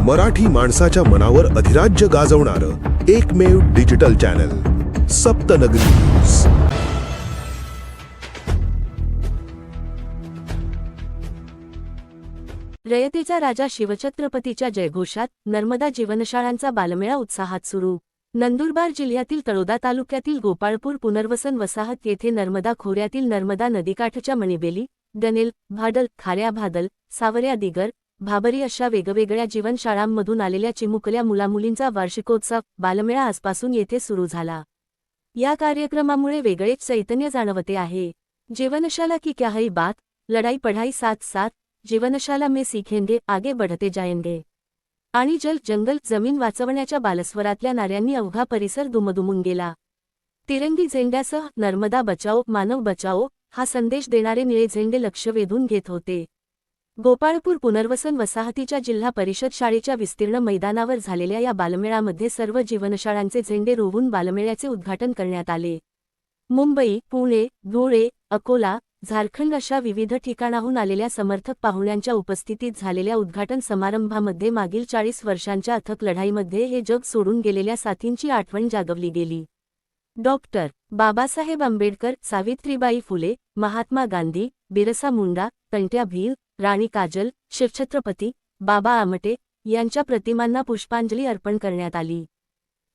मराठी माणसाच्या मनावर अधिराज्य गाजवणारं एकमेव डिजिटल चॅनल सप्तनगरी न्यूज। रयतेचा राजा शिवछत्रपतीच्या जयघोषात नर्मदा जीवनशाळांचा बालमेळा उत्साहात सुरू। नंदुरबार जिल्ह्यातील तळोदा तालुक्यातील गोपाळपूर पुनर्वसन वसाहत येथे नर्मदा खोऱ्यातील नर्मदा नदीकाठच्या मणिबेली, डनेल, भाडल, खाऱ्या भादल, सावऱ्या दिगर, भाबरी अशा वेगवेगळ्या जीवनशाळांमधून आलेल्या चिमुकल्या मुलामुलींचा वार्षिकोत्सव बालमेळा आजपासून येथे सुरू झाला। या कार्यक्रमामुळे वेगळेच चैतन्य जाणवते आहे। जीवनशाला की क्या है बात, लढाई पढ़ाई साथ साथ, जीवनशाला में सीखेंगे आगे बढ़ते जाएंगे आणि जल जंगल जमीन वाचवण्याच्या बालस्वरातल्या नाऱ्यांनी अवघा परिसर दुमदुमून गेला। तिरंगी झेंड्यासह नर्मदा बचाओ मानव बचाओ हा संदेश देणारे निळे झेंडे लक्ष वेधून घेत होते। गोपाळपूर पुनर्वसन वसाहतीच्या जिल्हा परिषद शाळेच्या विस्तीर्ण मैदानावर झालेल्या या बालमेळ्यामध्ये सर्व जीवनशाळांचे झेंडे रोवून बालमेळ्याचे उद्घाटन करण्यात आले। मुंबई, पुणे, धुळे, अकोला, झारखंड अशा विविध ठिकाणाहून आलेल्या समर्थक पाहुण्यांच्या उपस्थितीत झालेल्या उद्घाटन समारंभामध्ये मागील 40 वर्षांच्या अथक लढाईमध्ये हे जग सोडून गेलेल्या साथींची आठवण जागवली गेली। डॉक्टर बाबासाहेब आंबेडकर, सावित्रीबाई फुले, महात्मा गांधी, बिरसा मुंडा, तंट्या भील, राणी काजल, शिवछत्रपती बाबा आमटे यांच्या प्रतिमांना पुष्पांजली अर्पण करण्यात आली।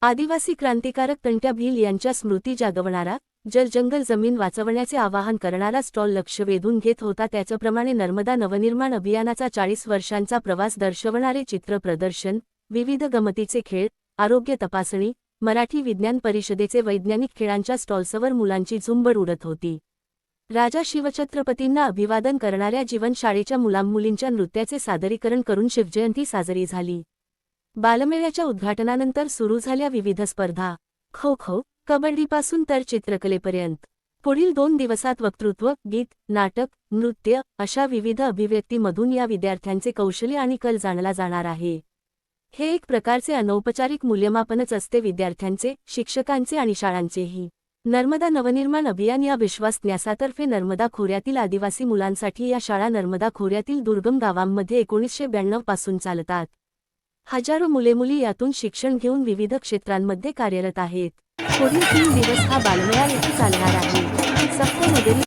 आदिवासी क्रांतिकारक तंट्या भील यांच्या स्मृती जागवणारा जल जंगल जमीन वाचवण्याचे आवाहन करणारा स्टॉल लक्ष वेधून घेत होता। त्याचप्रमाणे नर्मदा नवनिर्माण अभियानाचा 40 वर्षांचा प्रवास दर्शवणारे चित्र प्रदर्शन, विविध गमतीचे खेळ, आरोग्य तपासणी, मराठी विज्ञान परिषदेचे वैज्ञानिक खेळांच्या स्टॉल्सवर मुलांची झुंबड उडत होती। राजा शिवछत्रपतींना अभिवादन करणाऱ्या जीवनशाळेच्या मुलामुलींच्या नृत्याचे सादरीकरण करून शिवजयंती साजरी झाली। बालमेळ्याच्या उद्घाटनानंतर सुरू झाल्या विविध स्पर्धा, खो खो, कबड्डीपासून तर चित्रकलेपर्यंत। पुढील 2 दिवसात वक्तृत्व, गीत, नाटक, नृत्य अशा विविध अभिव्यक्तीमधून या विद्यार्थ्यांचे कौशल्य आणि कल जाणला जाणार आहे। हे एक प्रकारचे अनौपचारिक मूल्यमापनच असते विद्यार्थ्यांचे, शिक्षकांचे आणि शाळांचेही। नर्मदा नवनिर्माण अभियान या विश्वास न्यासातर्फे नर्मदा खोऱ्यातील आदिवासी मुलांसाठी या शाळा नर्मदा खोऱ्यातील दुर्गम गावांमध्ये 1992 पासून चालतात। हजारो मुले-मुली यातून शिक्षण घेऊन विविध क्षेत्रांमध्ये कार्यरत आहेत। पुढील 3 दिवस हा बालमेळा येथे चालणार आहे। सप्तनगरी